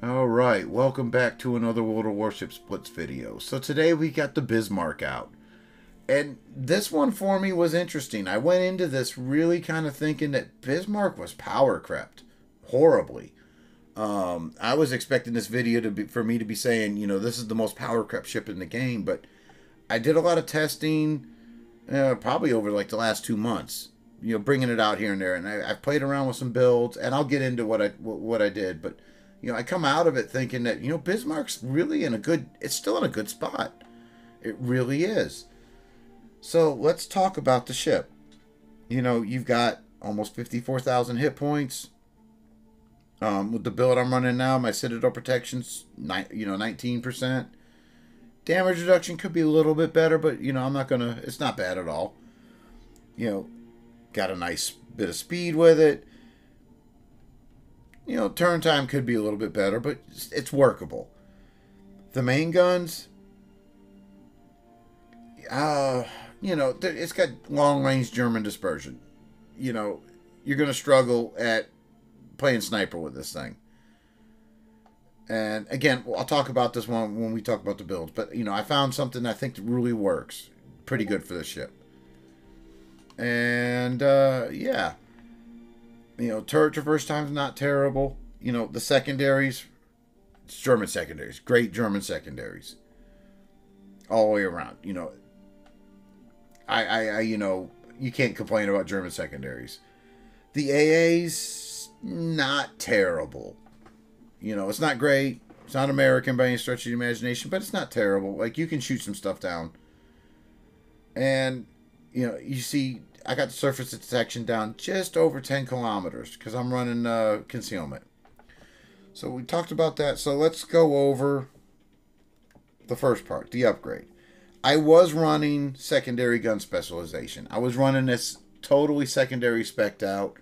Alright, welcome back to another World of Warship Splits video. So today we got the Bismarck out. And this one for me was interesting. I went into this really kind of thinking that Bismarck was power crept horribly. I was expecting this video to be for me to be saying, this is the most power crept ship in the game, but I did a lot of testing, probably over like the last 2 months. Bringing it out here and there, and I've played around with some builds, and I'll get into what I did, but I come out of it thinking that Bismarck's really it's still in a good spot. It really is. So let's talk about the ship. You've got almost 54,000 hit points. With the build I'm running now, my Citadel protection's 19%. Damage reduction could be a little bit better, but I'm not gonna. It's not bad at all. Got a nice bit of speed with it. Turn time could be a little bit better, but it's workable. The main guns, it's got long range German dispersion. You're going to struggle at playing sniper with this thing. And again, I'll talk about this one when we talk about the builds, but I found something I think that really works pretty good for this ship. And yeah. Turret traverse time's not terrible. The secondaries, it's German secondaries. Great German secondaries. All the way around. You can't complain about German secondaries. The AA's not terrible. It's not great. It's not American by any stretch of the imagination, but it's not terrible. Like, you can shoot some stuff down. And, you see, I got the surface detection down just over 10 kilometers because I'm running concealment. So we talked about that. So let's go over the first part, the upgrade. I was running secondary gun specialization. I was running this totally secondary spec'd out,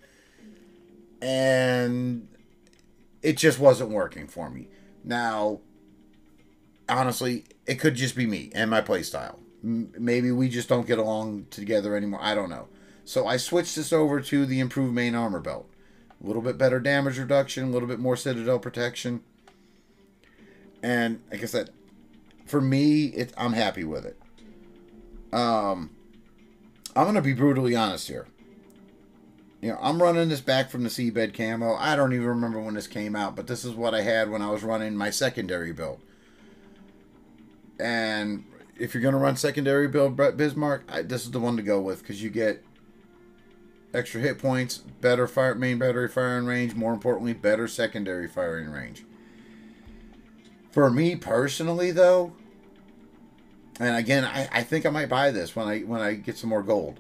and it just wasn't working for me. Now, honestly, it could just be me and my playstyle. Maybe we just don't get along together anymore. I don't know. So I switched this over to the improved main armor belt. A little bit better damage reduction, a little bit more Citadel protection. And like I said, for me, I'm happy with it. I'm going to be brutally honest here. I'm running this back from the seabed camo. I don't even remember when this came out, but this is what I had when I was running my secondary build. And if you're going to run secondary build Bismarck, this is the one to go with, because you get extra hit points, better main battery firing range, more importantly, better secondary firing range. For me personally, though, and again, I think I might buy this when I get some more gold.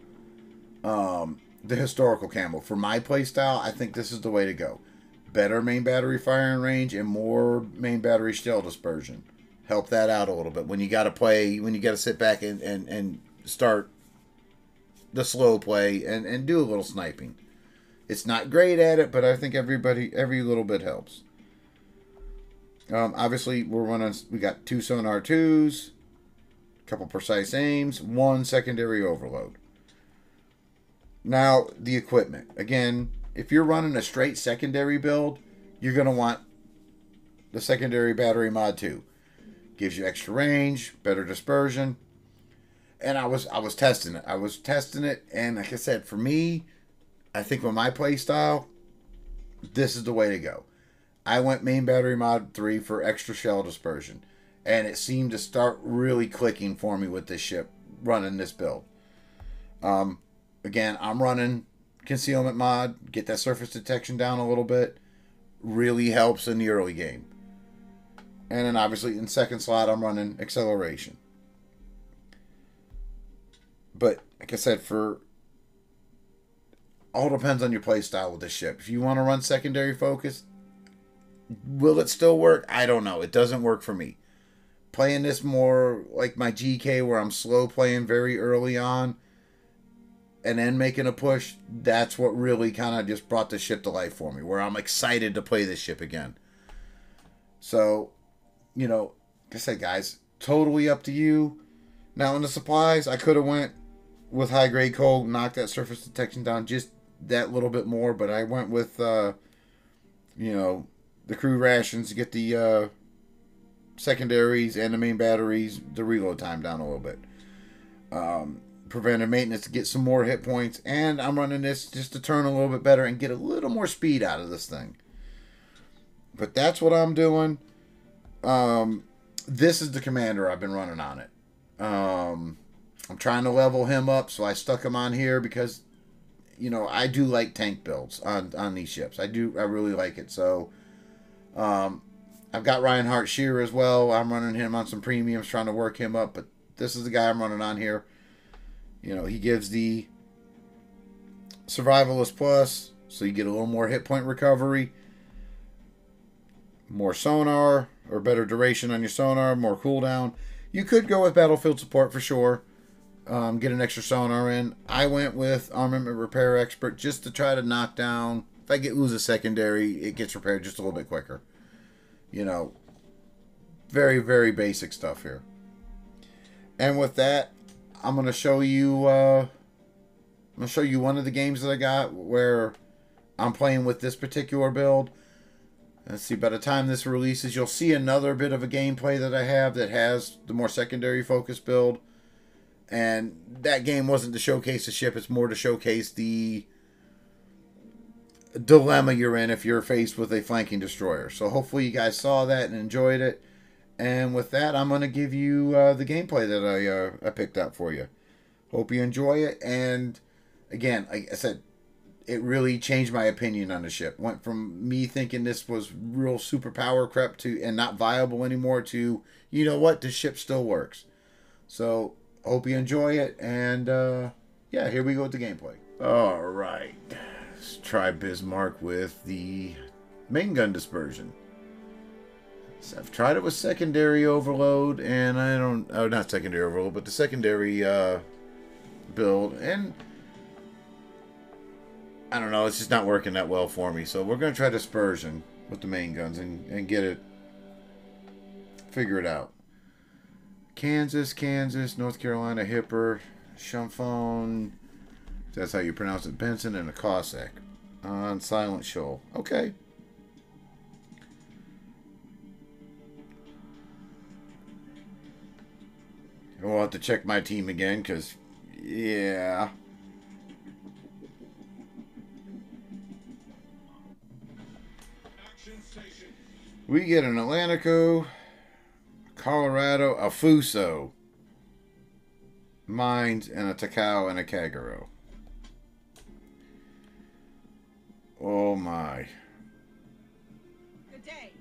The historical camo. For my playstyle, I think this is the way to go. Better main battery firing range and more main battery shell dispersion. Help that out a little bit when you got to sit back and start the slow play and do a little sniping. It's not great at it, but I think every little bit helps. Obviously, we got 2 sonar 2s, a couple precise aims, 1 secondary overload. Now, the equipment. Again, if you're running a straight secondary build, you're going to want the secondary battery mod 2. Gives you extra range, better dispersion. And I was testing it. And like I said, for me, I think with my play style, this is the way to go. I went main battery mod 3 for extra shell dispersion. And it seemed to start really clicking for me with this ship, running this build. Again, I'm running concealment mod, get that surface detection down a little bit. Really helps in the early game. And then obviously in second slot, I'm running acceleration. But like I said, all depends on your play style with this ship. If you want to run secondary focus, will it still work? I don't know. It doesn't work for me. Playing this more like my GK, where I'm slow playing very early on and then making a push, that's what really kind of just brought the ship to life for me, where I'm excited to play this ship again. So, like I said, guys, totally up to you. Now, in the supplies, I could have went with high grade coal, knocked that surface detection down just that little bit more, but I went with the crew rations to get the secondaries and the main batteries, the reload time down a little bit. Preventive maintenance to get some more hit points, and I'm running this just to turn a little bit better and get a little more speed out of this thing. But that's what I'm doing. This is the commander I've been running on it. I'm trying to level him up, so I stuck him on here because, you know, I do like tank builds on these ships. I really like it. So I've got Reinhardt Shearer as well. I'm running him on some premiums, trying to work him up, but this is the guy I'm running on here. You know, he gives the Survivalist Plus, so you get a little more hit point recovery, more sonar, or better duration on your sonar, more cooldown. You could go with Battlefield Support for sure. Get an extra sonar in. I went with Armament Repair Expert just to try to knock down. If I lose a secondary, it gets repaired just a little bit quicker. You know, very, very basic stuff here. And with that, I'm going to show you one of the games that I got where I'm playing with this particular build. Let's see, by the time this releases, you'll see another bit of a gameplay that I have that has the more secondary focus build. And that game wasn't to showcase the ship, it's more to showcase the dilemma you're in if you're faced with a flanking destroyer. So hopefully you guys saw that and enjoyed it. And with that, I'm going to give you the gameplay that I picked up for you. Hope you enjoy it. And again, like I said, it really changed my opinion on the ship. Went from me thinking this was real super power crept to and not viable anymore to, you know what, this ship still works. So hope you enjoy it. And yeah, here we go with the gameplay. All right, let's try Bismarck with the main gun dispersion. So I've tried it with secondary overload, and I don't... Oh, not secondary overload, but the secondary build, and I don't know, it's just not working that well for me. So we're going to try dispersion with the main guns and get it... Figure it out. Kansas, North Carolina, Hipper, Champfon, that's how you pronounce it, Benson, and a Cossack on Silent Shoal. Okay. We'll have to check my team again, because, yeah. We get an Atlantico, Colorado, a Fuso, Mines, and a Takao and a Kagero. Oh my. Good day.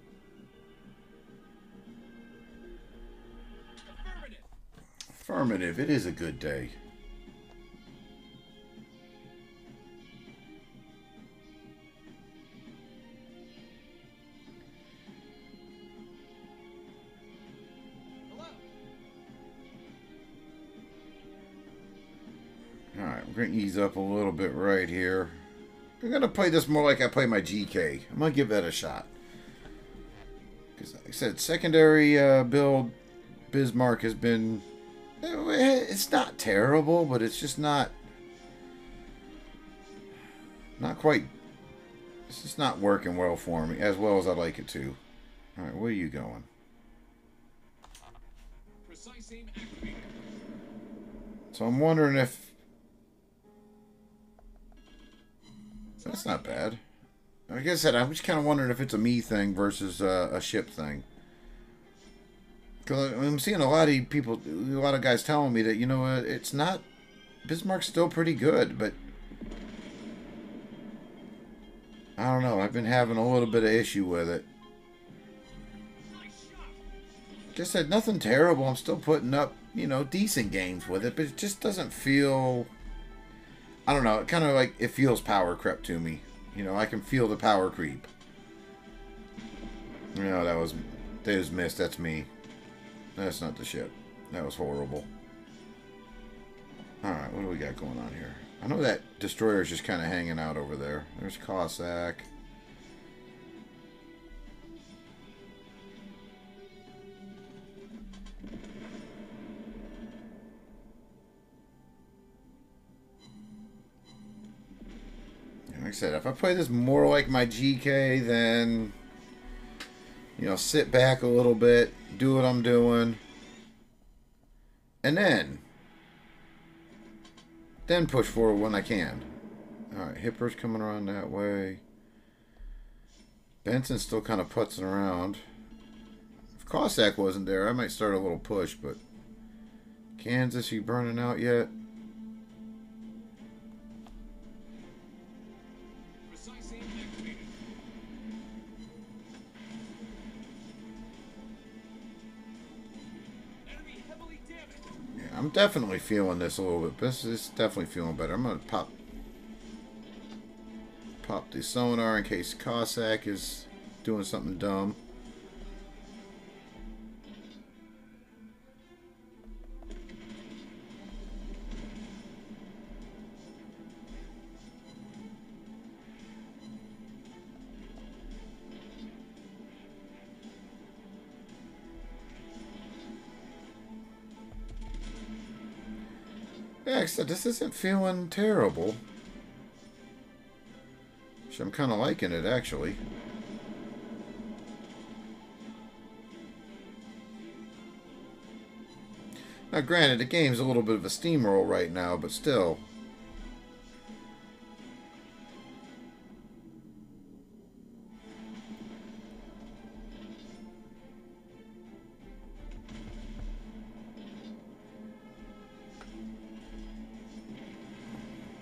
Affirmative. It is a good day. Alright, we're going to ease up a little bit right here. I'm going to play this more like I play my GK. I'm going to give that a shot. Because like I said, secondary build Bismarck has been... It's not terrible, but it's just not quite... It's just not working well for me, as well as I'd like it to. Alright, where are you going? So I'm wondering if... That's not bad. Like I said, I'm just kind of wondering if it's a me thing versus a ship thing. Because I'm seeing a lot of people, a lot of guys telling me that, you know, it's not... Bismarck's still pretty good, but... I don't know, I've been having a little bit of issue with it. Just said, nothing terrible, I'm still putting up, you know, decent games with it, but it just doesn't feel... I don't know, it kind of like, it feels power crept to me. You know, I can feel the power creep. No, that was missed, that's me. That's not the ship. That was horrible. Alright, what do we got going on here? I know that destroyer is just kind of hanging out over there. There's Cossack. Like I said, if I play this more like my GK, then You know, sit back a little bit, do what I'm doing, and then push forward when I can. Alright, Hipper's coming around that way. Benson's still kind of putzing around. If Cossack wasn't there, I might start a little push, but Kansas, you burning out yet? I'm definitely feeling this a little bit. This is definitely feeling better. I'm going to pop the sonar in case Cossack is doing something dumb. Yeah, except this isn't feeling terrible. So I'm kind of liking it, actually. Now, granted, the game's a little bit of a steamroll right now, but still.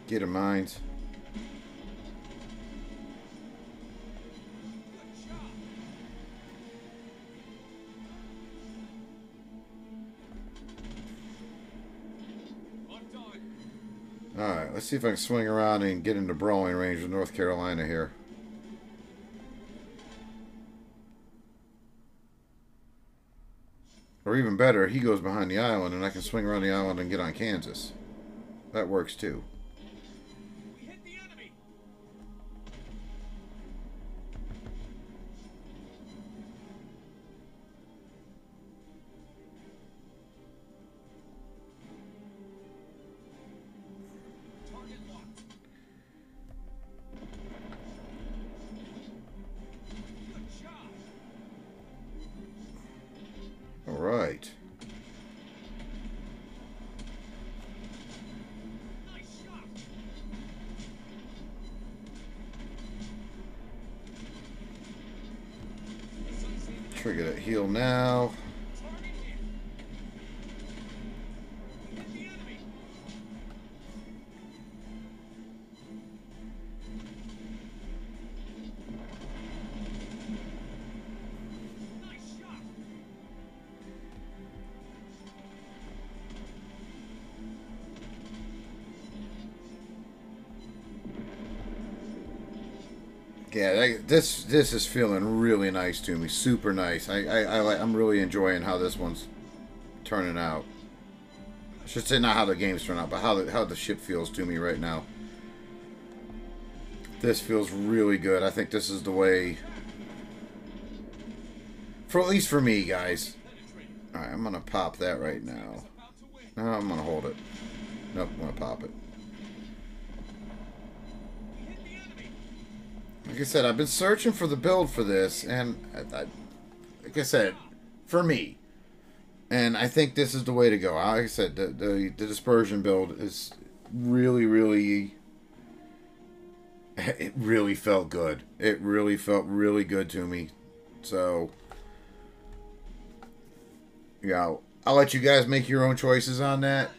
Get a mines. Alright, let's see if I can swing around and get into brawling range with North Carolina here. Or even better, he goes behind the island and I can swing around the island and get on Kansas. That works too. Alright. Trigger that heal now. Yeah, this is feeling really nice to me. Super nice. I'm really enjoying how this one's turning out. I should say not how the game's turning out, but how the ship feels to me right now. This feels really good. I think this is the way, for at least for me, guys. All right, I'm gonna pop that right now. No, I'm gonna hold it. Nope, I'm gonna pop it. Like I said, I've been searching for the build for this, and like I said, for me, and I think this is the way to go. Like I said, the dispersion build is really, it really felt good. It really felt really good to me. So, yeah, I'll let you guys make your own choices on that.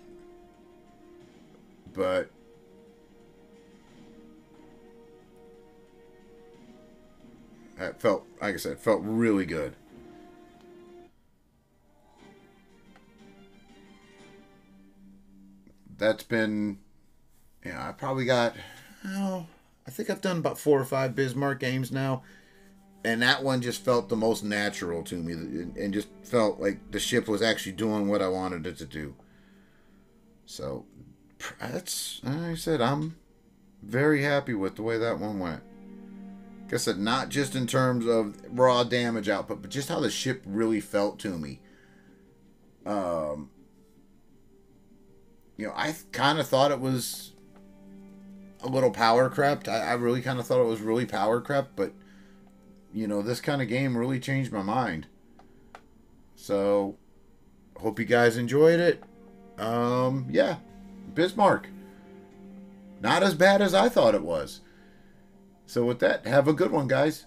But it felt, like I said, felt really good. That's been, yeah, I probably got, oh, I think I've done about 4 or 5 Bismarck games now. And that one just felt the most natural to me. And just felt like the ship was actually doing what I wanted it to do. So, that's, like I said, I'm very happy with the way that one went. Like I said, not just in terms of raw damage output, but just how the ship really felt to me. You know, I kind of thought it was a little power crept. I really kind of thought it was really power crept, but, you know, this kind of game really changed my mind. So, hope you guys enjoyed it. Yeah, Bismarck. Not as bad as I thought it was. So with that, have a good one, guys.